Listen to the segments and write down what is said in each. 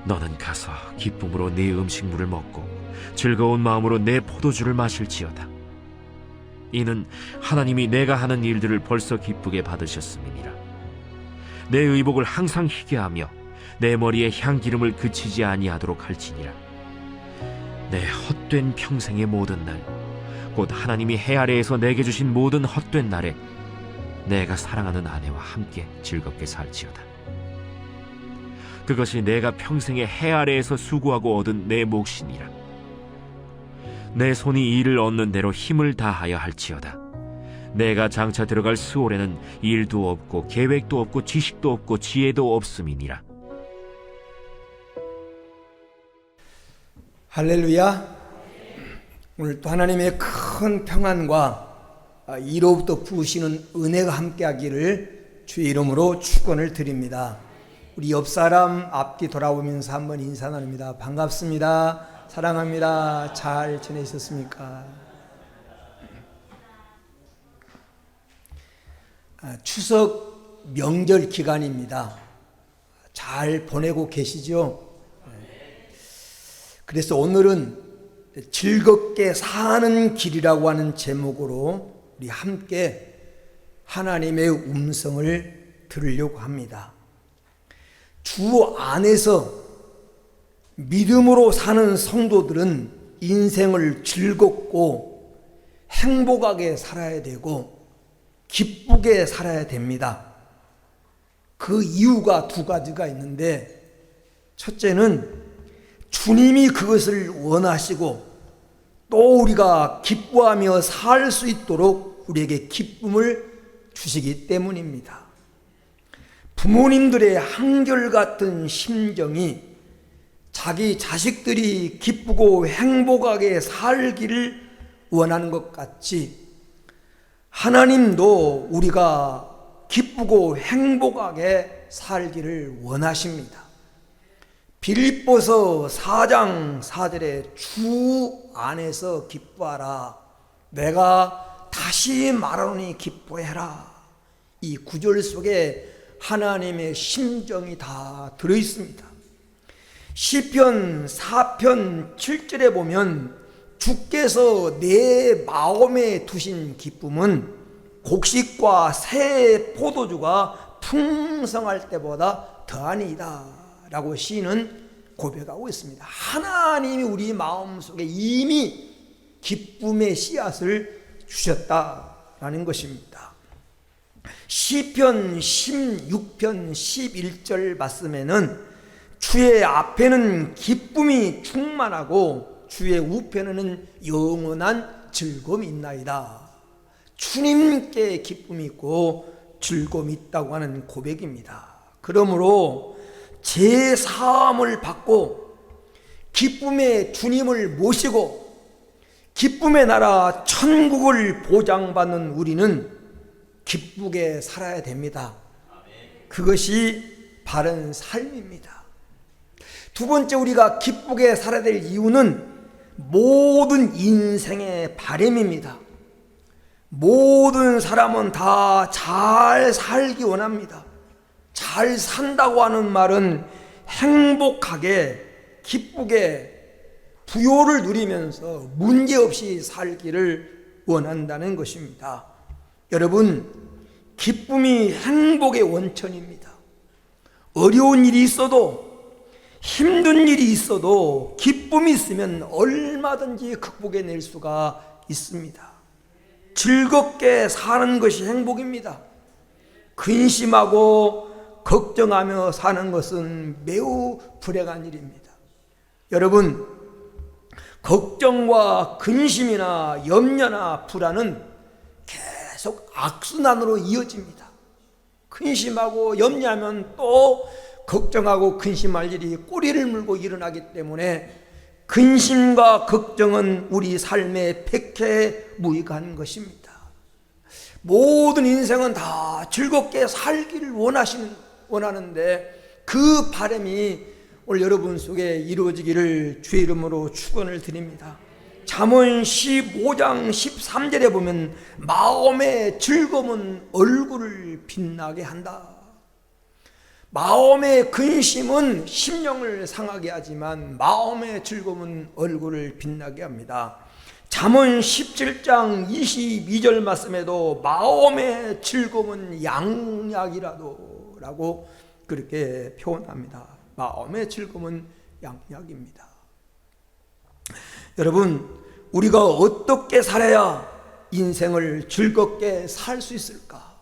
너는 가서 기쁨으로 네 음식물을 먹고 즐거운 마음으로 내 포도주를 마실지어다. 이는 하나님이 내가 하는 일들을 벌써 기쁘게 받으셨음이니라. 내 의복을 항상 희게 하며 내 머리에 향기름을 그치지 아니하도록 할지니라. 내 헛된 평생의 모든 날, 곧 하나님이 해 아래에서 내게 주신 모든 헛된 날에 내가 사랑하는 아내와 함께 즐겁게 살지어다. 그것이 내가 평생에 해 아래에서 수고하고 얻은 내 몫이니라. 내 손이 일을 얻는 대로 힘을 다하여 할지어다. 내가 장차 들어갈 스올에는 일도 없고 계획도 없고 지식도 없고 지혜도 없음이니라. 할렐루야. 오늘 또 하나님의 큰 평안과 이로부터 부으시는 은혜가 함께하기를 주의 이름으로 축원을 드립니다. 우리 옆 사람 앞뒤 돌아보면서 한번 인사 나눕니다. 반갑습니다. 사랑합니다. 잘 지내셨습니까? 추석 명절 기간입니다. 잘 보내고 계시죠? 그래서 오늘은 즐겁게 사는 길이라고 하는 제목으로 우리 함께 하나님의 음성을 들으려고 합니다. 주 안에서 믿음으로 사는 성도들은 인생을 즐겁고 행복하게 살아야 되고 기쁘게 살아야 됩니다. 그 이유가 두 가지가 있는데, 첫째는 주님이 그것을 원하시고 또 우리가 기뻐하며 살 수 있도록 우리에게 기쁨을 주시기 때문입니다. 부모님들의 한결같은 심정이 자기 자식들이 기쁘고 행복하게 살기를 원하는 것 같이 하나님도 우리가 기쁘고 행복하게 살기를 원하십니다. 빌립보서 4장 4절에 주 안에서 기뻐하라. 내가 다시 말하노니 기뻐해라. 이 구절 속에 하나님의 심정이 다 들어있습니다. 시편 4편 7절에 보면 주께서 내 마음에 두신 기쁨은 곡식과 새 포도주가 풍성할 때보다 더하니이다 라고 시인은 고백하고 있습니다. 하나님이 우리 마음속에 이미 기쁨의 씨앗을 주셨다라는 것입니다. 시편 16편 11절 말씀에는 주의 앞에는 기쁨이 충만하고 주의 우편에는 영원한 즐거움이 있나이다. 주님께 기쁨이 있고 즐거움이 있다고 하는 고백입니다. 그러므로 제 사함을 받고 기쁨의 주님을 모시고 기쁨의 나라 천국을 보장받는 우리는 기쁘게 살아야 됩니다. 그것이 바른 삶입니다. 두 번째, 우리가 기쁘게 살아야 될 이유는 모든 인생의 바람입니다. 모든 사람은 다 잘 살기 원합니다. 잘 산다고 하는 말은 행복하게 기쁘게 부요를 누리면서 문제없이 살기를 원한다는 것입니다. 여러분, 기쁨이 행복의 원천입니다. 어려운 일이 있어도 힘든 일이 있어도 기쁨이 있으면 얼마든지 극복해낼 수가 있습니다. 즐겁게 사는 것이 행복입니다. 근심하고 걱정하며 사는 것은 매우 불행한 일입니다. 여러분, 걱정과 근심이나 염려나 불안은 계속 악순환으로 이어집니다. 근심하고 염려하면 또 걱정하고 근심할 일이 꼬리를 물고 일어나기 때문에 근심과 걱정은 우리 삶의 백해무익한 것입니다. 모든 인생은 다 즐겁게 살기를 원하는데 그 바람이 오늘 여러분 속에 이루어지기를 주의 이름으로 축원을 드립니다. 잠언 15장 13절에 보면 마음의 즐거움은 얼굴을 빛나게 한다. 마음의 근심은 심령을 상하게 하지만 마음의 즐거움은 얼굴을 빛나게 합니다. 잠언 17장 22절 말씀에도 마음의 즐거움은 양약이라도 라고 그렇게 표현합니다. 마음의 즐거움은 양약입니다. 여러분, 우리가 어떻게 살아야 인생을 즐겁게 살 수 있을까?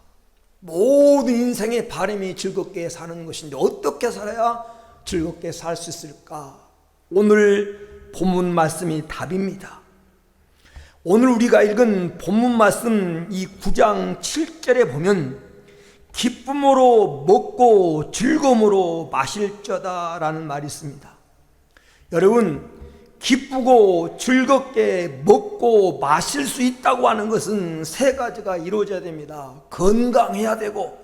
모든 인생의 바람이 즐겁게 사는 것인데 어떻게 살아야 즐겁게 살 수 있을까? 오늘 본문 말씀이 답입니다. 오늘 우리가 읽은 본문 말씀 이 9장 7절에 보면 기쁨으로 먹고 즐거움으로 마실저다 라는 말이 있습니다. 여러분, 기쁘고 즐겁게 먹고 마실 수 있다고 하는 것은 세 가지가 이루어져야 됩니다. 건강해야 되고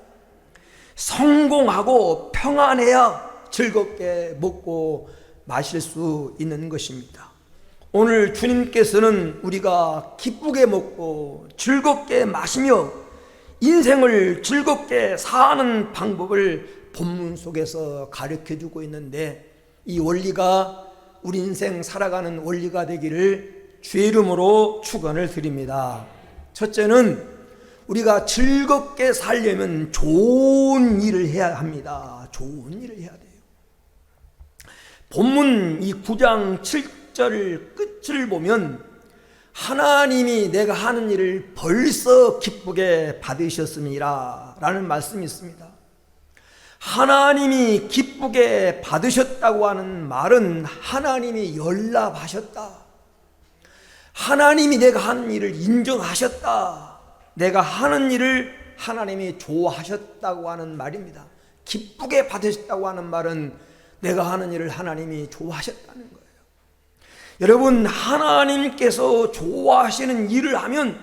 성공하고 평안해야 즐겁게 먹고 마실 수 있는 것입니다. 오늘 주님께서는 우리가 기쁘게 먹고 즐겁게 마시며 인생을 즐겁게 사는 방법을 본문 속에서 가르쳐주고 있는데 이 원리가 우리 인생 살아가는 원리가 되기를 주의 이름으로 축원을 드립니다. 첫째는 우리가 즐겁게 살려면 좋은 일을 해야 합니다. 좋은 일을 해야 돼요. 본문 이 9장 7절 끝을 보면 하나님이 내가 하는 일을 벌써 기쁘게 받으셨습니다 라는 말씀이 있습니다. 하나님이 기쁘게 받으셨다고 하는 말은 하나님이 연락하셨다. 하나님이 내가 하는 일을 인정하셨다. 내가 하는 일을 하나님이 좋아하셨다고 하는 말입니다. 기쁘게 받으셨다고 하는 말은 내가 하는 일을 하나님이 좋아하셨다는 거예요. 여러분, 하나님께서 좋아하시는 일을 하면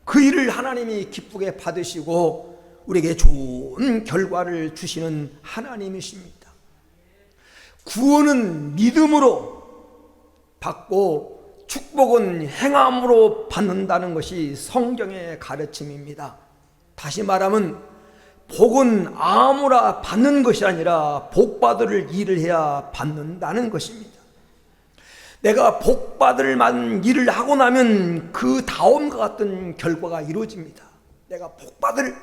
그 일을 하나님이 기쁘게 받으시고 우리에게 좋은 결과를 주시는 하나님이십니다. 구원은 믿음으로 받고 축복은 행함으로 받는다는 것이 성경의 가르침입니다. 다시 말하면 복은 아무나 받는 것이 아니라 복받을 일을 해야 받는다는 것입니다. 내가 복받을 만한 일을 하고 나면 그 다음과 같은 결과가 이루어집니다. 내가 복받을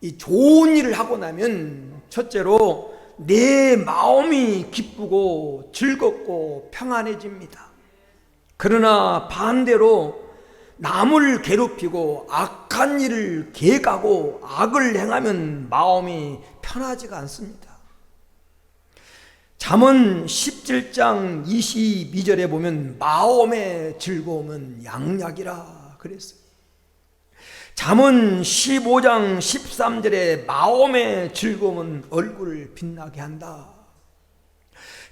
이 좋은 일을 하고 나면 첫째로 내 마음이 기쁘고 즐겁고 평안해집니다. 그러나 반대로 남을 괴롭히고 악한 일을 계획하고 악을 행하면 마음이 편하지가 않습니다. 잠언 17장 22절에 보면 마음의 즐거움은 양약이라 그랬어요. 잠언 15장 13절에 마음의 즐거움은 얼굴을 빛나게 한다.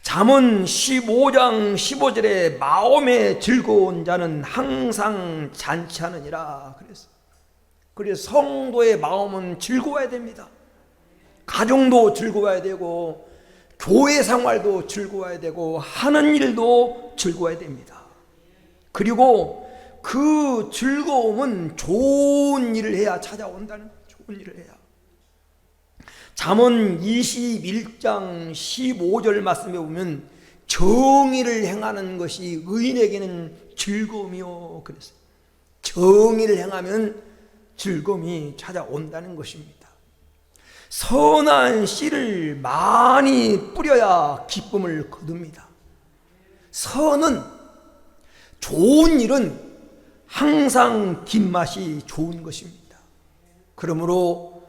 잠언 15장 15절에 마음의 즐거운 자는 항상 잔치하느니라 그랬어요. 그래서 성도의 마음은 즐거워야 됩니다. 가정도 즐거워야 되고 교회 생활도 즐거워야 되고 하는 일도 즐거워야 됩니다. 그리고 그 즐거움은 좋은 일을 해야 찾아온다는 거예요. 좋은 일을 해야. 잠언 21장 15절 말씀에 보면 정의를 행하는 것이 의인에게는 즐거움이요 그랬어요. 정의를 행하면 즐거움이 찾아온다는 것입니다. 선한 씨를 많이 뿌려야 기쁨을 거둡니다. 선은, 좋은 일은 항상 뒷맛이 좋은 것입니다. 그러므로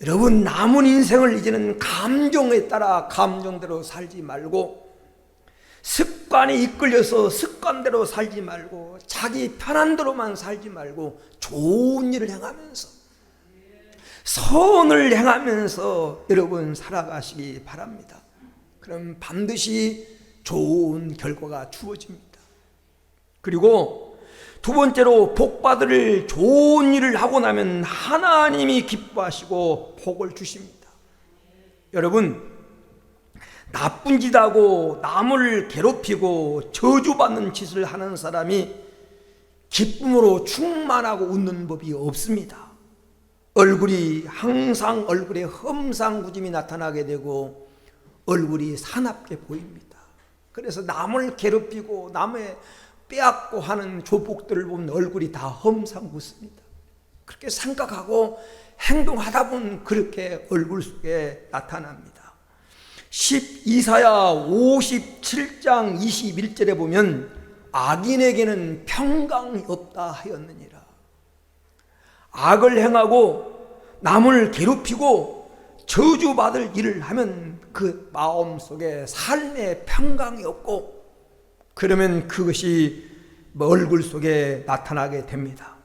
여러분, 남은 인생을 이제는 감정에 따라 감정대로 살지 말고 습관에 이끌려서 습관대로 살지 말고 자기 편한 대로만 살지 말고 좋은 일을 행하면서 선을 행하면서 여러분 살아가시기 바랍니다. 그럼 반드시 좋은 결과가 주어집니다. 그리고 두 번째로 복받을 좋은 일을 하고 나면 하나님이 기뻐하시고 복을 주십니다. 여러분, 나쁜 짓 하고 남을 괴롭히고 저주받는 짓을 하는 사람이 기쁨으로 충만하고 웃는 법이 없습니다. 얼굴이 항상 얼굴에 험상궂음이 나타나게 되고 얼굴이 사납게 보입니다. 그래서 남을 괴롭히고 남의 빼앗고 하는 조폭들을 보면 얼굴이 다 험상궂습니다. 그렇게 생각하고 행동하다 보면 그렇게 얼굴 속에 나타납니다. 이사야 57장 21절에 보면 악인에게는 평강이 없다 하였느니라. 악을 행하고 남을 괴롭히고 저주받을 일을 하면 그 마음속에 삶의 평강이 없고, 그러면 그것이 얼굴 속에 나타나게 됩니다.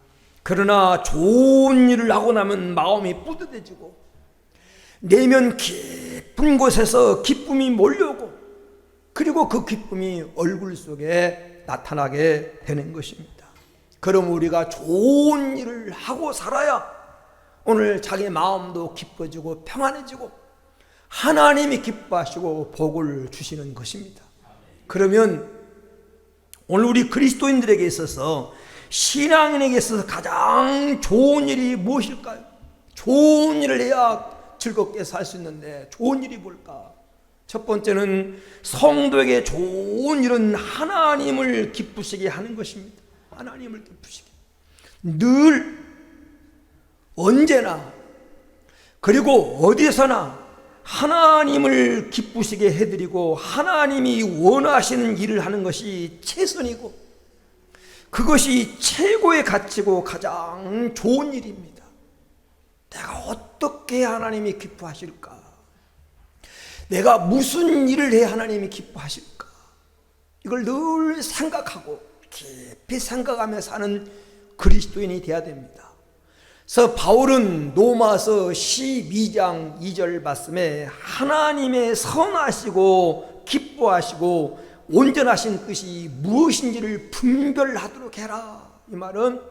그러나 좋은 일을 하고 나면 마음이 뿌듯해지고 내면 깊은 곳에서 기쁨이 몰려오고, 그리고 그 기쁨이 얼굴 속에 나타나게 되는 것입니다. 그럼 우리가 좋은 일을 하고 살아야 오늘 자기 마음도 기뻐지고 평안해지고 하나님이 기뻐하시고 복을 주시는 것입니다. 그러면 오늘 우리 그리스도인들에게 있어서, 신앙인에게 있어서 가장 좋은 일이 무엇일까요? 좋은 일을 해야 즐겁게 살 수 있는데 좋은 일이 뭘까? 첫 번째는 성도에게 좋은 일은 하나님을 기쁘시게 하는 것입니다. 하나님을 기쁘시게, 늘 언제나 그리고 어디서나 하나님을 기쁘시게 해드리고 하나님이 원하시는 일을 하는 것이 최선이고 그것이 최고의 가치고 가장 좋은 일입니다. 내가 어떻게 하나님이 기뻐하실까? 내가 무슨 일을 해야 하나님이 기뻐하실까? 이걸 늘 생각하고 깊이 생각하며 사는 그리스도인이 되어야 됩니다. 그래서 바울은 로마서 12장 2절 말씀에 하나님의 선하시고 기뻐하시고 온전하신 뜻이 무엇인지를 분별하도록 해라. 이 말은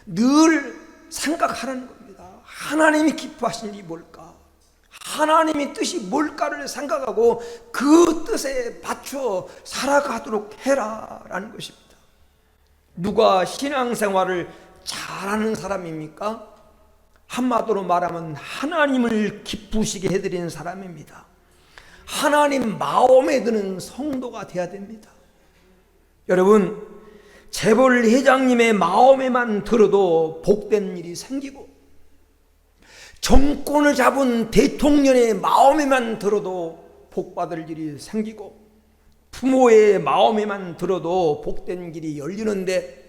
늘 생각하라는 겁니다. 하나님이 기뻐하신 일이 뭘까? 하나님의 뜻이 뭘까를 생각하고 그 뜻에 맞춰 살아가도록 해라라는 것입니다. 누가 신앙생활을 잘하는 사람입니까? 한마디로 말하면 하나님을 기쁘시게 해드리는 사람입니다. 하나님 마음에 드는 성도가 되어야 됩니다. 여러분, 재벌 회장님의 마음에만 들어도 복된 일이 생기고, 정권을 잡은 대통령의 마음에만 들어도 복받을 일이 생기고, 부모의 마음에만 들어도 복된 길이 열리는데,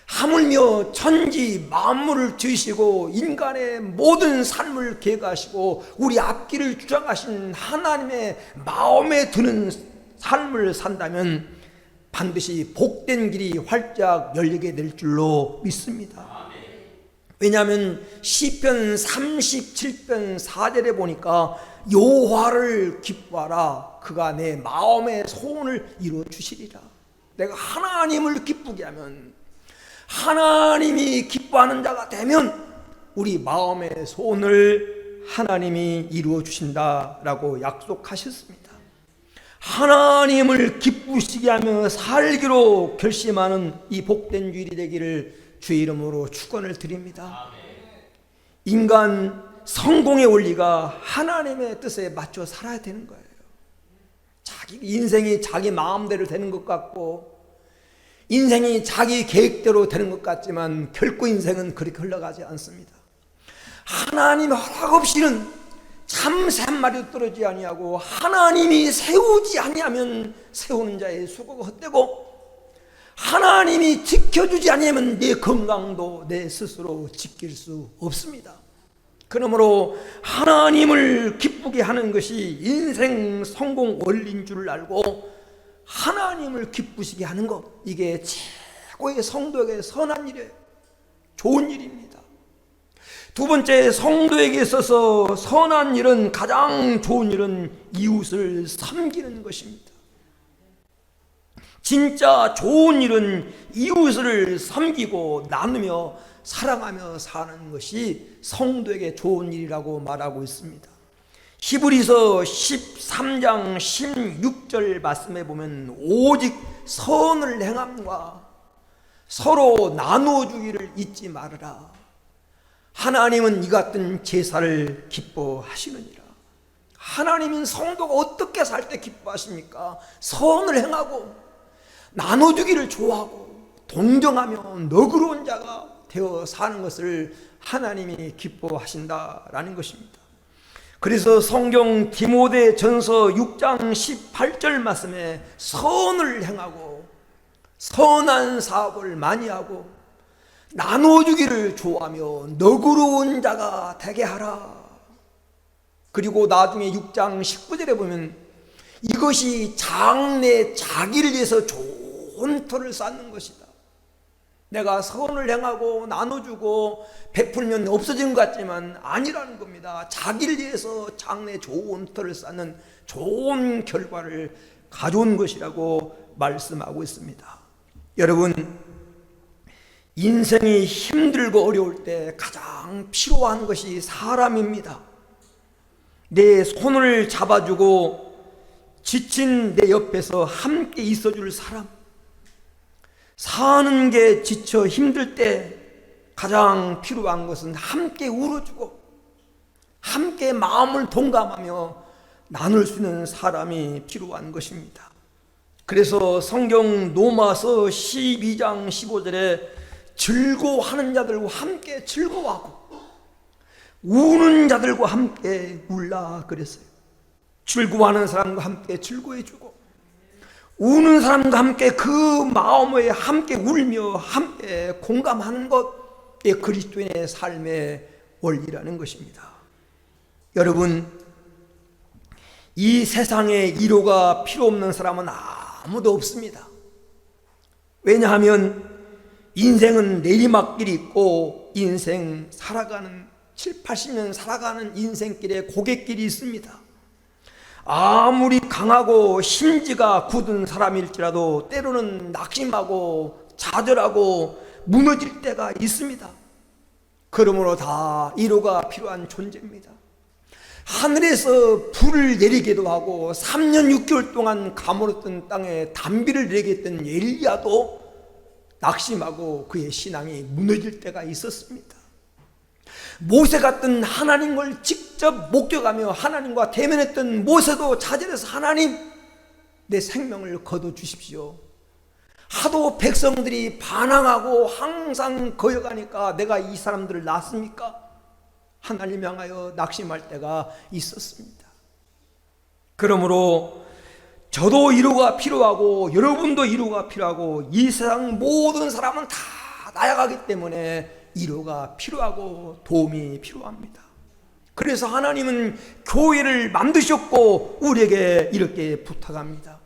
하물며 천지 만물을 지으시고 인간의 모든 삶을 계획하시고 우리 앞길을 주장하신 하나님의 마음에 드는 삶을 산다면 반드시 복된 길이 활짝 열리게 될 줄로 믿습니다. 왜냐하면 시편 37편 4절에 보니까 여호와를 기뻐하라, 그가 내 마음의 소원을 이루어 주시리라. 내가 하나님을 기쁘게 하면, 하나님이 기뻐하는 자가 되면 우리 마음의 소원을 하나님이 이루어 주신다라고 약속하셨습니다. 하나님을 기쁘시게 하며 살기로 결심하는 이 복된 주일이 되기를 주의 이름으로 축원을 드립니다. 인간 성공의 원리가 하나님의 뜻에 맞춰 살아야 되는 거예요. 자기 인생이 자기 마음대로 되는 것 같고 인생이 자기 계획대로 되는 것 같지만 결코 인생은 그렇게 흘러가지 않습니다. 하나님 허락 없이는 참새 한 마리도 떨어지지 아니하고, 하나님이 세우지 아니하면 세우는 자의 수고가 헛되고, 하나님이 지켜주지 아니하면 내 건강도 내 스스로 지킬 수 없습니다. 그러므로 하나님을 기쁘게 하는 것이 인생 성공 원리인 줄 알고 하나님을 기쁘시게 하는 것, 이게 최고의 성도에게 선한 일이에요. 좋은 일입니다. 두 번째, 성도에게 있어서 선한 일은, 가장 좋은 일은 이웃을 섬기는 것입니다. 진짜 좋은 일은 이웃을 섬기고 나누며 사랑하며 사는 것이 성도에게 좋은 일이라고 말하고 있습니다. 히브리서 13장 16절 말씀에 보면 오직 선을 행함과 서로 나누어 주기를 잊지 말아라. 하나님은 이 같은 제사를 기뻐하시느니라. 하나님은 성도가 어떻게 살 때 기뻐하십니까? 선을 행하고 나눠주기를 좋아하고 동정하며 너그러운 자가 되어 사는 것을 하나님이 기뻐하신다라는 것입니다. 그래서 성경 디모데전서 6장 18절 말씀에 선을 행하고 선한 사업을 많이 하고 나눠주기를 좋아하며 너그러운 자가 되게 하라. 그리고 나중에 6장 19절에 보면 이것이 장래 자기를 위해서 좋은 터를 쌓는 것이다. 내가 선을 행하고 나눠주고 베풀면 없어지는 것 같지만 아니라는 겁니다. 자기를 위해서 장래 좋은 터를 쌓는 좋은 결과를 가져온 것이라고 말씀하고 있습니다. 여러분, 인생이 힘들고 어려울 때 가장 필요한 것이 사람입니다. 내 손을 잡아주고 지친 내 옆에서 함께 있어줄 사람. 사는 게 지쳐 힘들 때 가장 필요한 것은 함께 울어주고 함께 마음을 동감하며 나눌 수 있는 사람이 필요한 것입니다. 그래서 성경 로마서 12장 15절에 즐거워하는 자들과 함께 즐거워하고 우는 자들과 함께 울라 그랬어요. 즐거워하는 사람과 함께 즐거워해주고 우는 사람과 함께 그 마음에 함께 울며 함께 공감하는 것이 그리스도인의 삶의 원리라는 것입니다. 여러분, 이 세상에 위로가 필요 없는 사람은 아무도 없습니다. 왜냐하면 인생은 내리막길이 있고 인생 살아가는 7, 80년 살아가는 인생길에 고갯길이 있습니다. 아무리 강하고 심지가 굳은 사람일지라도 때로는 낙심하고 좌절하고 무너질 때가 있습니다. 그러므로 다 위로가 필요한 존재입니다. 하늘에서 불을 내리기도 하고 3년 6개월 동안 가물었던 땅에 단비를 내리게 했던 엘리야도 낙심하고 그의 신앙이 무너질 때가 있었습니다. 모세 같은 하나님을 직접 목격하며 하나님과 대면했던 모세도 좌절해서 하나님, 내 생명을 거둬주십시오. 하도 백성들이 반항하고 항상 거역하니까 내가 이 사람들을 낳습니까? 하나님 향하여 낙심할 때가 있었습니다. 그러므로 저도 위로가 필요하고 여러분도 위로가 필요하고 이 세상 모든 사람은 다 나아가기 때문에 위로가 필요하고 도움이 필요합니다. 그래서 하나님은 교회를 만드셨고 우리에게 이렇게 부탁합니다.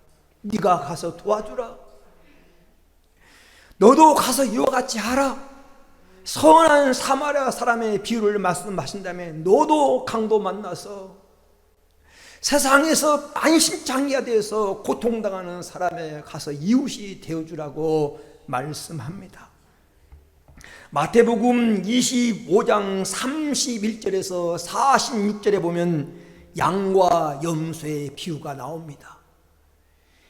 네가 가서 도와주라. 너도 가서 이와 같이 하라. 선한 사마리아 사람의 비유를 말씀하신 다음에 너도 강도 만나서 세상에서 만신창이가 되어서 고통당하는 사람에 가서 이웃이 되어주라고 말씀합니다. 마태복음 25장 31절에서 46절에 보면 양과 염소의 비유가 나옵니다.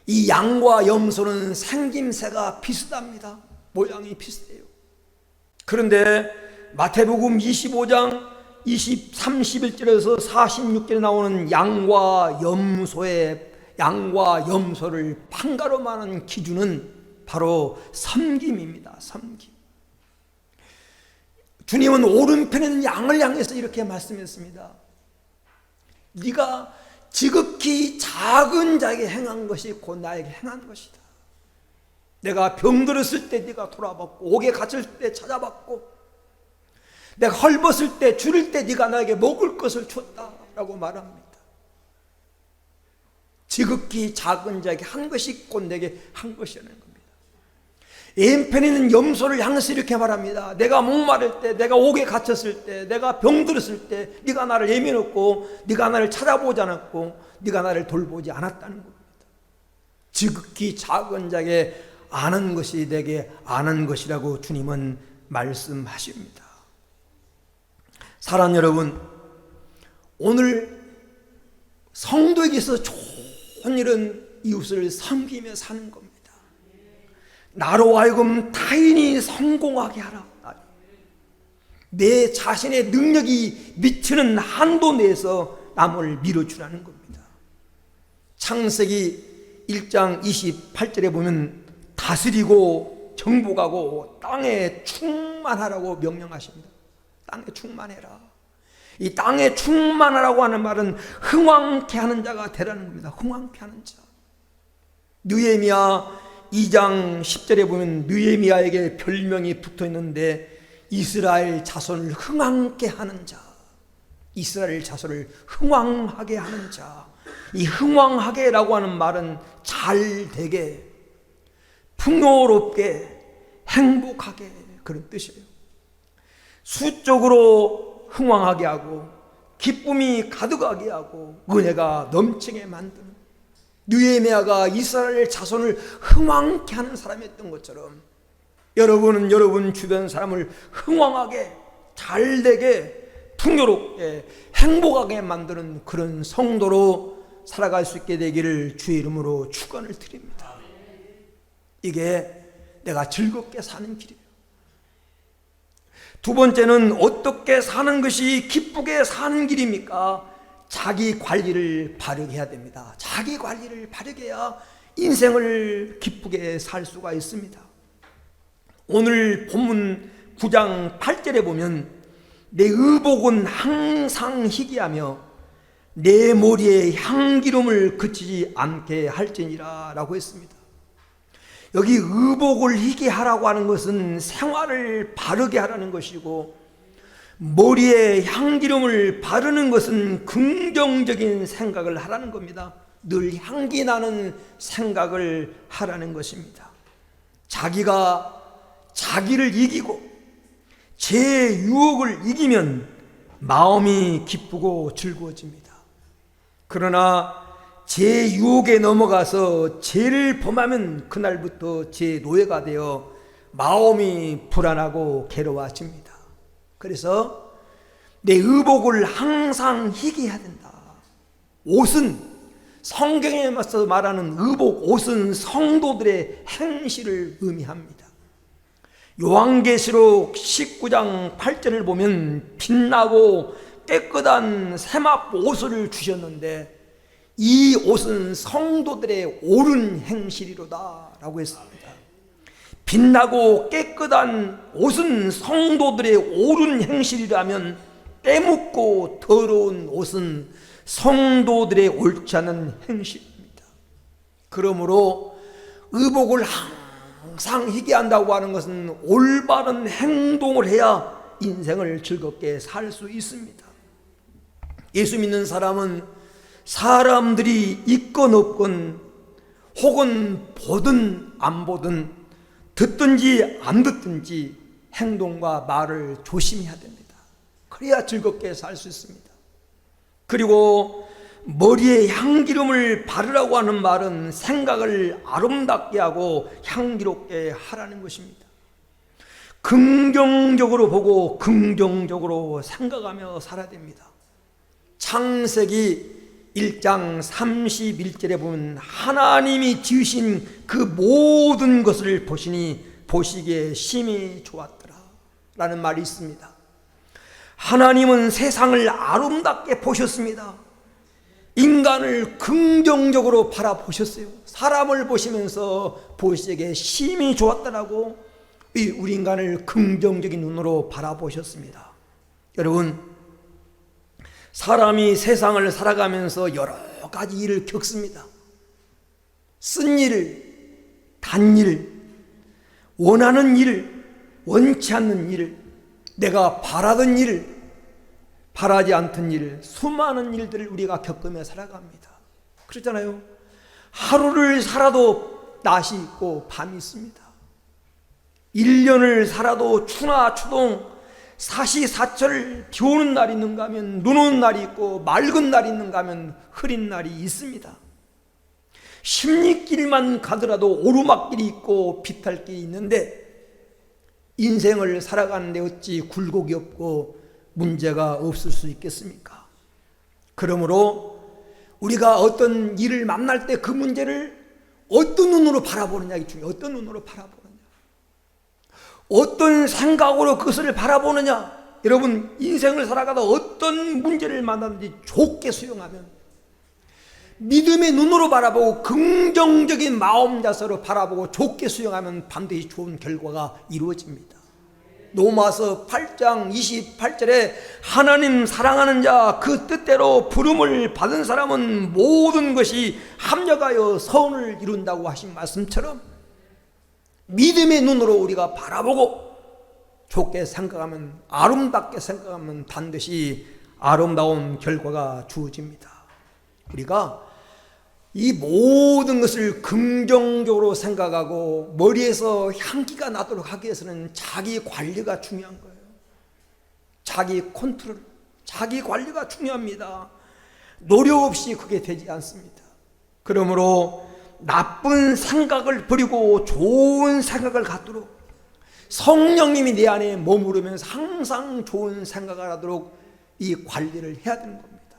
이 양과 염소는 생김새가 비슷합니다. 모양이 비슷해요. 그런데 마태복음 25장 31절에서 46절에 나오는 양과 염소를 판가름하는 기준은 바로 섬김입니다. 섬김. 주님은 오른편에 있는 양을 향해서 이렇게 말씀했습니다. 네가 지극히 작은 자에게 행한 것이 곧 나에게 행한 것이다. 내가 병들었을 때 네가 돌아봤고 옥에 갇혔을 때 찾아봤고 내가 헐벗을 때 줄일 때 네가 나에게 먹을 것을 줬다라고 말합니다. 지극히 작은 자에게 한 것이 곧 내게 한 것이라는 겁니다. 왼편에 있는 염소를 향해서 이렇게 말합니다. 내가 목마를 때, 내가 옥에 갇혔을 때, 내가 병들었을 때 네가 나를 예민했고 네가 나를 찾아보지 않았고 네가 나를 돌보지 않았다는 겁니다. 지극히 작은 자에게 아는 것이 내게 아는 것이라고 주님은 말씀하십니다. 사랑하는 여러분, 오늘 성도에게서 좋은 일은 이웃을 섬기며 사는 겁니다. 나로 하여금 타인이 성공하게 하라. 내 자신의 능력이 미치는 한도 내에서 남을 밀어주라는 겁니다. 창세기 1장 28절에 보면 다스리고 정복하고 땅에 충만하라고 명령하십니다. 땅에 충만해라. 이 땅에 충만하라고 하는 말은 흥왕케 하는 자가 되라는 겁니다. 흥왕케 하는 자. 느헤미야 2장 10절에 보면 느헤미야에게 별명이 붙어 있는데 이스라엘 자손을 흥왕케 하는 자, 이스라엘 자손을 흥왕하게 하는 자. 이 흥왕하게라고 하는 말은 잘 되게, 풍요롭게, 행복하게, 그런 뜻이에요. 수적으로 흥왕하게 하고 기쁨이 가득하게 하고 은혜가 넘치게 만드는, 느헤미야가 이스라엘 자손을 흥왕케 하는 사람이었던 것처럼 여러분은 여러분 주변 사람을 흥왕하게, 잘되게, 풍요롭게, 행복하게 만드는 그런 성도로 살아갈 수 있게 되기를 주의 이름으로 축원을 드립니다. 이게 내가 즐겁게 사는 길이에요. 두 번째는 어떻게 사는 것이 기쁘게 사는 길입니까? 자기 관리를 바르게 해야 됩니다. 자기 관리를 바르게 해야 인생을 기쁘게 살 수가 있습니다. 오늘 본문 9장 8절에 보면 내 의복은 항상 희귀하며 내 머리에 향기름을 그치지 않게 할지니라 라고 했습니다. 여기 의복을 희귀하라고 하는 것은 생활을 바르게 하라는 것이고, 머리에 향기름을 바르는 것은 긍정적인 생각을 하라는 겁니다. 늘 향기 나는 생각을 하라는 것입니다. 자기가 자기를 이기고 제 유혹을 이기면 마음이 기쁘고 즐거워집니다. 그러나 제 유혹에 넘어가서 죄를 범하면 그날부터 제 노예가 되어 마음이 불안하고 괴로워집니다. 그래서 내 의복을 항상 희귀해야 된다. 옷은, 성경에 맞서 말하는 의복, 옷은 성도들의 행실을 의미합니다. 요한계시록 19장 8절을 보면 빛나고 깨끗한 세마포 옷을 주셨는데 이 옷은 성도들의 옳은 행실이로다 라고 했습니다. 빛나고 깨끗한 옷은 성도들의 옳은 행실이라면 때묻고 더러운 옷은 성도들의 옳지 않은 행실입니다. 그러므로 의복을 항상 희귀한다고 하는 것은 올바른 행동을 해야 인생을 즐겁게 살 수 있습니다. 예수 믿는 사람은 사람들이 있건 없건 혹은 보든 안 보든 듣든지 안 듣든지 행동과 말을 조심해야 됩니다. 그래야 즐겁게 살 수 있습니다. 그리고 머리에 향기름을 바르라고 하는 말은 생각을 아름답게 하고 향기롭게 하라는 것입니다. 긍정적으로 보고 긍정적으로 생각하며 살아야 됩니다. 창세기 1장 31절에 보면 하나님이 지으신 그 모든 것을 보시니 보시기에 심히 좋았더라 라는 말이 있습니다. 하나님은 세상을 아름답게 보셨습니다. 인간을 긍정적으로 바라보셨어요. 사람을 보시면서 보시기에 심히 좋았더라고 우리 인간을 긍정적인 눈으로 바라보셨습니다. 여러분, 사람이 세상을 살아가면서 여러 가지 일을 겪습니다. 쓴 일, 단 일, 원하는 일, 원치 않는 일, 내가 바라던 일, 바라지 않던 일, 수많은 일들을 우리가 겪으며 살아갑니다. 그렇잖아요. 하루를 살아도 낮이 있고 밤이 있습니다. 1년을 살아도 추나 추동 사시사철 비 오는 날이 있는가 하면 눈 오는 날이 있고 맑은 날이 있는가 하면 흐린 날이 있습니다. 십리길만 가더라도 오르막길이 있고 비탈길이 있는데 인생을 살아가는데 어찌 굴곡이 없고 문제가 없을 수 있겠습니까? 그러므로 우리가 어떤 일을 만날 때 그 문제를 어떤 눈으로 바라보느냐가 중요해요. 어떤 눈으로 바라보느냐, 어떤 생각으로 그것을 바라보느냐, 여러분, 인생을 살아가다 어떤 문제를 만나든지 좋게 수용하면, 믿음의 눈으로 바라보고 긍정적인 마음 자세로 바라보고 좋게 수용하면 반드시 좋은 결과가 이루어집니다. 로마서 8장 28절에 하나님 사랑하는 자 그 뜻대로 부름을 받은 사람은 모든 것이 합력하여 선을 이룬다고 하신 말씀처럼, 믿음의 눈으로 우리가 바라보고 좋게 생각하면, 아름답게 생각하면 반드시 아름다운 결과가 주어집니다. 우리가 이 모든 것을 긍정적으로 생각하고 머리에서 향기가 나도록 하기 위해서는 자기 관리가 중요한 거예요. 자기 컨트롤, 자기 관리가 중요합니다. 노력 없이 그게 되지 않습니다. 그러므로 나쁜 생각을 버리고 좋은 생각을 갖도록 성령님이 내 안에 머무르면서 항상 좋은 생각을 하도록 이 관리를 해야 되는 겁니다.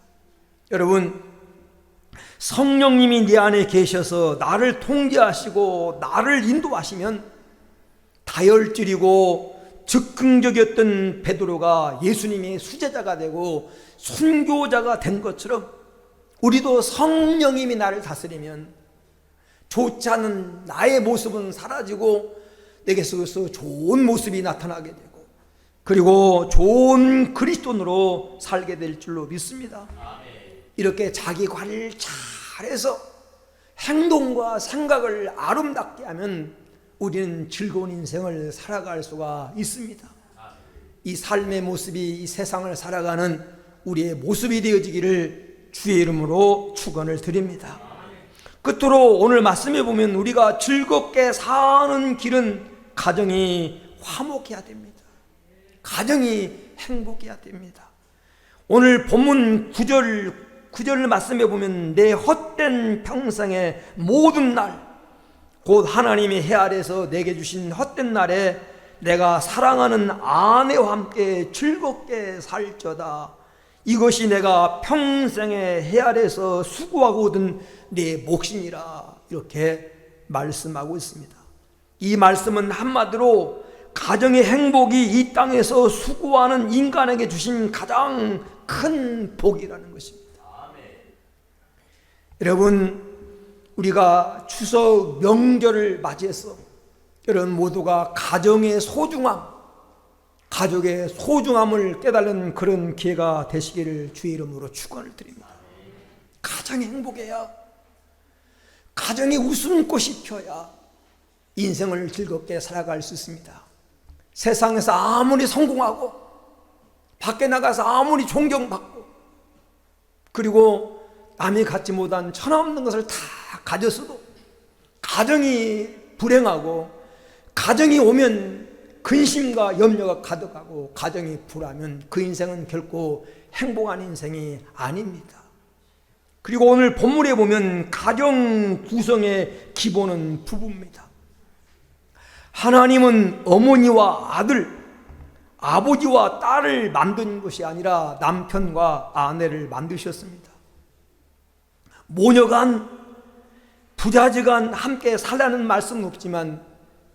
여러분, 성령님이 내 안에 계셔서 나를 통제하시고 나를 인도하시면 다혈질이고 즉흥적이었던 베드로가 예수님의 수제자가 되고 순교자가 된 것처럼, 우리도 성령님이 나를 다스리면 좋지 않은 나의 모습은 사라지고 내게 속에서 좋은 모습이 나타나게 되고, 그리고 좋은 그리스도인으로 살게 될 줄로 믿습니다. 이렇게 자기 관리를 잘해서 행동과 생각을 아름답게 하면 우리는 즐거운 인생을 살아갈 수가 있습니다. 이 삶의 모습이 이 세상을 살아가는 우리의 모습이 되어지기를 주의 이름으로 축원을 드립니다. 끝으로 오늘 말씀해 보면 우리가 즐겁게 사는 길은 가정이 화목해야 됩니다. 가정이 행복해야 됩니다. 오늘 본문 9절 말씀해 보면 내 헛된 평생의 모든 날, 곧 하나님이 해 아래서 내게 주신 헛된 날에 내가 사랑하는 아내와 함께 즐겁게 살쩌다. 이것이 내가 평생의 해 아래서 수고하고 얻은 내 몫이니라. 이렇게 말씀하고 있습니다. 이 말씀은 한마디로 가정의 행복이 이 땅에서 수고하는 인간에게 주신 가장 큰 복이라는 것입니다. 여러분, 우리가 추석 명절을 맞이해서 여러분 모두가 가정의 소중함, 가족의 소중함을 깨달은 그런 기회가 되시기를 주의 이름으로 축원을 드립니다. 가정이 행복해야, 가정이 웃음꽃이 펴야 인생을 즐겁게 살아갈 수 있습니다. 세상에서 아무리 성공하고 밖에 나가서 아무리 존경받고 그리고 남이 갖지 못한 천없는 것을 다 가졌어도 가정이 불행하고, 가정이 오면 근심과 염려가 가득하고, 가정이 불하면 그 인생은 결코 행복한 인생이 아닙니다. 그리고 오늘 본문에 보면 가정 구성의 기본은 부부입니다. 하나님은 어머니와 아들, 아버지와 딸을 만든 것이 아니라 남편과 아내를 만드셨습니다. 모녀간, 부자지간 함께 살라는 말씀은 없지만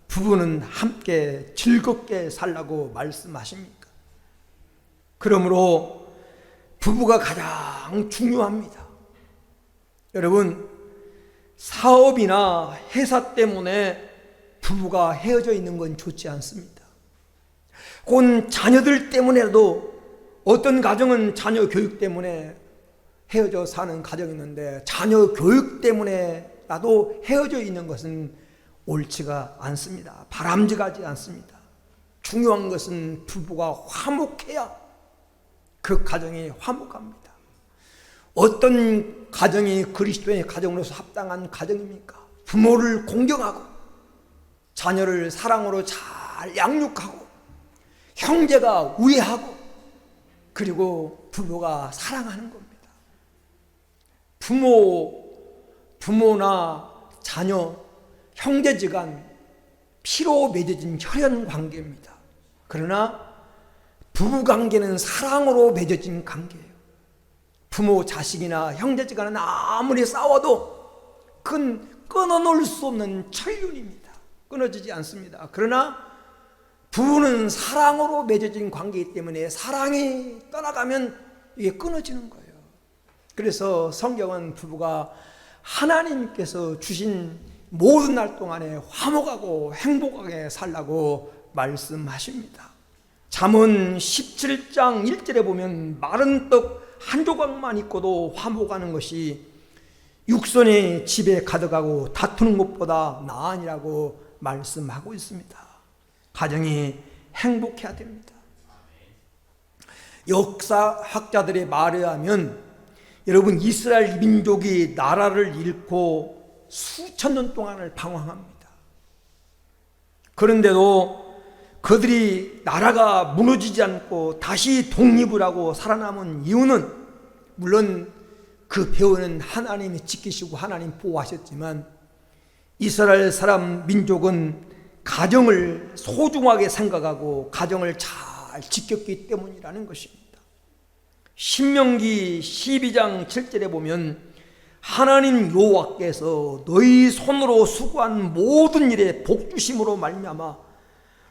부부는 함께 즐겁게 살라고 말씀하십니까? 그러므로 부부가 가장 중요합니다. 여러분, 사업이나 회사 때문에 부부가 헤어져 있는 건 좋지 않습니다. 곧 자녀들 때문에도, 어떤 가정은 자녀 교육 때문에 헤어져 사는 가정이 있는데 자녀 교육 때문에라도 헤어져 있는 것은 옳지가 않습니다. 바람직하지 않습니다. 중요한 것은 부부가 화목해야 그 가정이 화목합니다. 어떤 가정이 그리스도의 가정으로서 합당한 가정입니까? 부모를 공경하고 자녀를 사랑으로 잘 양육하고 형제가 우애하고 그리고 부부가 사랑하는 겁니다. 부모나 자녀, 형제지간 피로 맺어진 혈연 관계입니다. 그러나 부부관계는 사랑으로 맺어진 관계예요. 부모, 자식이나 형제지간은 아무리 싸워도 그건 끊어놓을 수 없는 천륜입니다. 끊어지지 않습니다. 그러나 부부는 사랑으로 맺어진 관계이기 때문에 사랑이 떠나가면 이게 끊어지는 거예요. 그래서 성경은 부부가 하나님께서 주신 모든 날 동안에 화목하고 행복하게 살라고 말씀하십니다. 잠언 17장 1절에 보면 마른 떡 한 조각만 있고도 화목하는 것이 육선의 집에 가득하고 다투는 것보다 나으니라고 말씀하고 있습니다. 가정이 행복해야 됩니다. 역사학자들의 말에 의하면 여러분, 이스라엘 민족이 나라를 잃고 수천 년 동안을 방황합니다. 그런데도 그들이 나라가 무너지지 않고 다시 독립을 하고 살아남은 이유는, 물론 그 배후는 하나님이 지키시고 하나님 보호하셨지만, 이스라엘 사람 민족은 가정을 소중하게 생각하고 가정을 잘 지켰기 때문이라는 것입니다. 신명기 12장 7절에 보면 하나님 여호와께서 너희 손으로 수고한 모든 일에 복주심으로 말미암아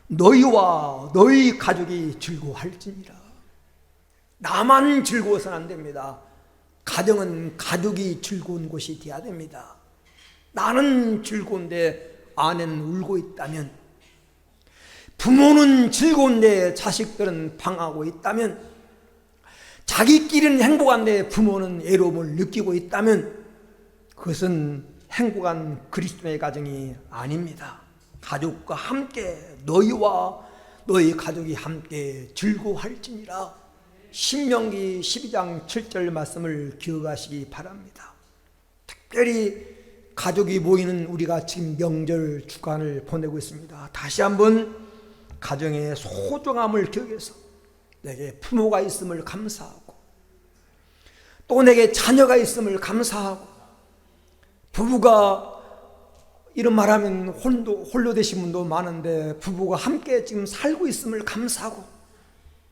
너희와 너희 가족이 즐거워할지니라. 나만 즐거워서는 안 됩니다. 가정은 가족이 즐거운 곳이 되어야 됩니다. 나는 즐거운데 아내는 울고 있다면, 부모는 즐거운데 자식들은 방황하고 있다면, 자기끼리는 행복한데 부모는 애로움을 느끼고 있다면 그것은 행복한 그리스도의 가정이 아닙니다. 가족과 함께, 너희와 너희 가족이 함께 즐거워할지니라. 신명기 12장 7절 말씀을 기억하시기 바랍니다. 특별히 가족이 모이는 우리가 지금 명절 주간을 보내고 있습니다. 다시 한번 가정의 소중함을 기억해서 내게 부모가 있음을 감사하고, 또 내게 자녀가 있음을 감사하고, 부부가 이런 말하면 홀로 되신 분도 많은데 부부가 함께 지금 살고 있음을 감사하고,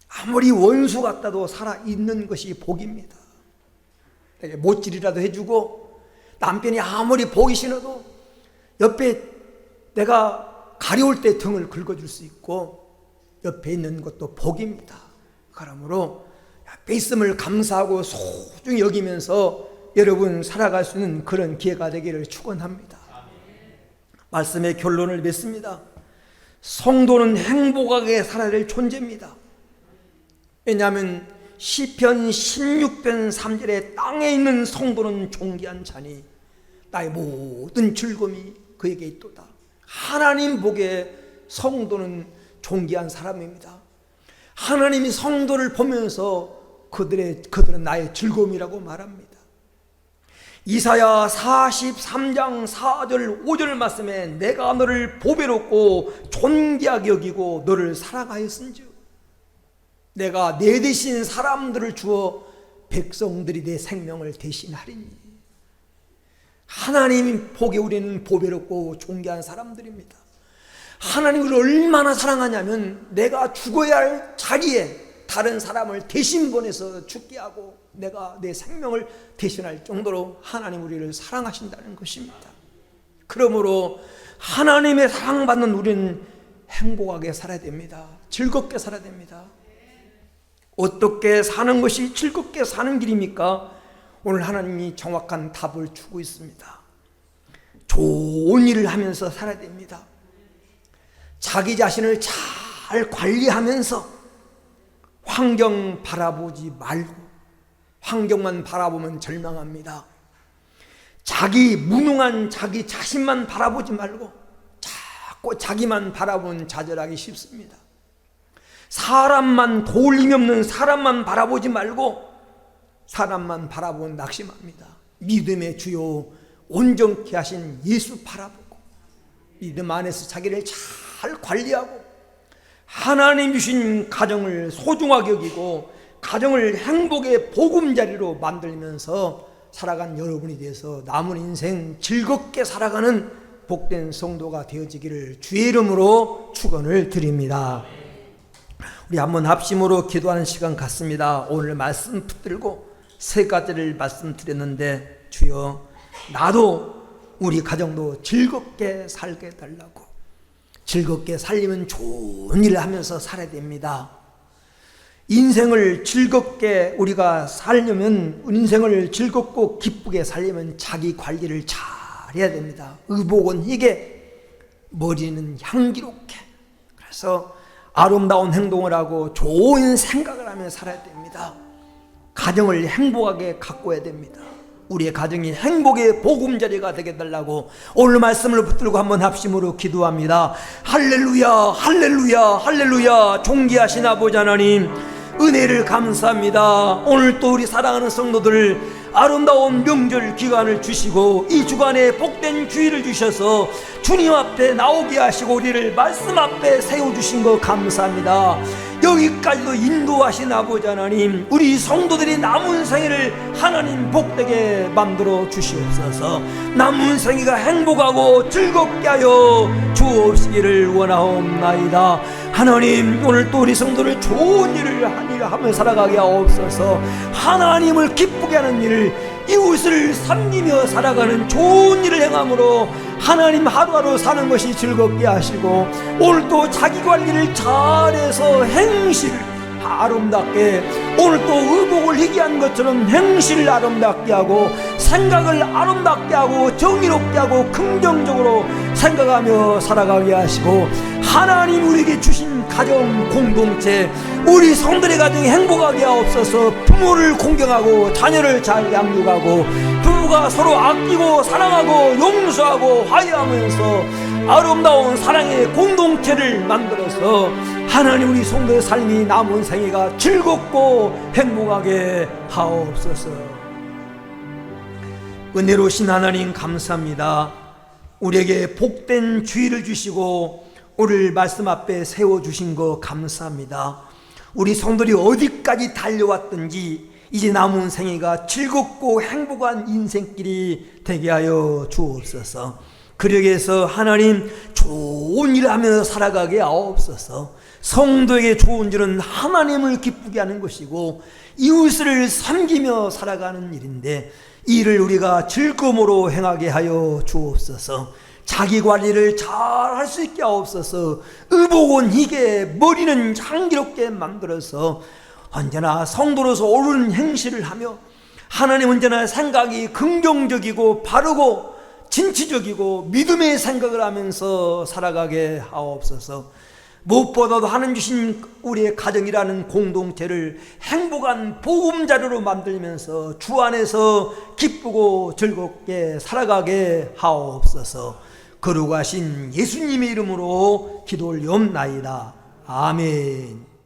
아무리 원수 같다도 살아있는 것이 복입니다. 내게 못질이라도 해주고, 남편이 아무리 보기 싫어도 옆에 내가 가려울 때 등을 긁어줄 수 있고 옆에 있는 것도 복입니다. 그러므로 옆에 있음을 감사하고 소중히 여기면서 여러분 살아갈 수 있는 그런 기회가 되기를 축원합니다. 말씀의 결론을 맺습니다. 성도는 행복하게 살아야 될 존재입니다. 왜냐하면 시편 16편 3절에 땅에 있는 성도는 존귀한 자니 나의 모든 즐거움이 그에게 있도다. 하나님 보기에 성도는 존귀한 사람입니다. 하나님이 성도를 보면서 그들은 나의 즐거움이라고 말합니다. 이사야 43장 4절 5절 말씀에 내가 너를 보배롭고 존귀하게 여기고 너를 사랑하였은즉 내가 내 대신 사람들을 주어 백성들이 내 생명을 대신하리니. 하나님이 보기에 우리는 보배롭고 존귀한 사람들입니다. 하나님을 얼마나 사랑하냐면 내가 죽어야 할 자리에 다른 사람을 대신 보내서 죽게 하고 내가 내 생명을 대신할 정도로 하나님 우리를 사랑하신다는 것입니다. 그러므로 하나님의 사랑받는 우리는 행복하게 살아야 됩니다. 즐겁게 살아야 됩니다. 어떻게 사는 것이 즐겁게 사는 길입니까? 오늘 하나님이 정확한 답을 주고 있습니다. 좋은 일을 하면서 살아야 됩니다. 자기 자신을 잘 관리하면서 환경 바라보지 말고, 환경만 바라보면 절망합니다. 자기 무능한 자기 자신만 바라보지 말고 자꾸 자기만 바라보면 좌절하기 쉽습니다. 사람만, 도울 힘이 없는 사람만 바라보지 말고 사람만 바라보면 낙심합니다. 믿음의 주요 온전케 하신 예수 바라보고 믿음 안에서 자기를 잘 관리하고 하나님 주신 가정을 소중하게 여기고 가정을 행복의 보금자리로 만들면서 살아간 여러분이 돼서 남은 인생 즐겁게 살아가는 복된 성도가 되어지기를 주의 이름으로 축원을 드립니다. 우리 한번 합심으로 기도하는 시간 갖습니다. 오늘 말씀 붙들고 세 가지를 말씀드렸는데, 주여 나도 우리 가정도 즐겁게 살게 해달라고, 즐겁게 살려면 좋은 일을 하면서 살아야 됩니다. 인생을 즐겁게 우리가 살려면, 인생을 즐겁고 기쁘게 살려면 자기 관리를 잘 해야 됩니다. 의복은 희게, 머리는 향기롭게. 그래서 아름다운 행동을 하고 좋은 생각을 하며 살아야 됩니다. 가정을 행복하게 가꿔야 됩니다. 우리의 가정이 행복의 보금자리가 되게 해달라고 오늘 말씀을 붙들고 한번 합심으로 기도합니다. 할렐루야, 할렐루야, 할렐루야. 존귀하신 아버지 하나님, 은혜를 감사합니다. 오늘 또 우리 사랑하는 성도들 아름다운 명절 기간을 주시고 이 주간에 복된 주의를 주셔서 주님 앞에 나오게 하시고 우리를 말씀 앞에 세워주신 거 감사합니다. 여기까지도 인도하신 아버지 하나님, 우리 성도들이 남은 생애를 하나님 복되게 만들어 주시옵소서. 남은 생애가 행복하고 즐겁게 하여 주옵시기를 원하옵나이다. 하나님, 오늘 또 우리 성도를 좋은 일을 하며 살아가게 하옵소서. 하나님을 기쁘게 하는 일, 이웃을 섬기며 살아가는 좋은 일을 행함으로 하나님 하루하루 사는 것이 즐겁게 하시고, 오늘 또 자기 관리를 잘해서 행실을 아름답게, 오늘 또 의복을 희귀한 것처럼 행실을 아름답게 하고 생각을 아름답게 하고 정의롭게 하고 긍정적으로 생각하며 살아가게 하시고, 하나님 우리에게 주신 가정 공동체, 우리 성들의 가정이 행복하게 하옵소서. 부모를 공경하고 자녀를 잘 양육하고 부부가 서로 아끼고 사랑하고 용서하고 화해하면서 아름다운 사랑의 공동체를 만들어서 하나님 우리 성도의 삶이 남은 생애가 즐겁고 행복하게 하옵소서. 은혜로우신 하나님 감사합니다. 우리에게 복된 주의를 주시고 오늘 말씀 앞에 세워주신 거 감사합니다. 우리 성도들이 어디까지 달려왔든지 이제 남은 생애가 즐겁고 행복한 인생길이 되게 하여 주옵소서. 그러기 위해서 하나님 좋은 일을 하며 살아가게 하옵소서. 성도에게 좋은 일은 하나님을 기쁘게 하는 것이고 이웃을 섬기며 살아가는 일인데, 이 일을 우리가 즐거움으로 행하게 하여 주옵소서. 자기 관리를 잘 할 수 있게 하옵소서. 의복은 희게, 머리는 향기롭게 만들어서 언제나 성도로서 옳은 행실을 하며 하나님 언제나 생각이 긍정적이고 바르고 진취적이고 믿음의 생각을 하면서 살아가게 하옵소서. 무엇보다도 하나님 주신 우리의 가정이라는 공동체를 행복한 보금자리로 만들면서 주 안에서 기쁘고 즐겁게 살아가게 하옵소서. 거룩하신 예수님의 이름으로 기도 올리옵나이다. 아멘.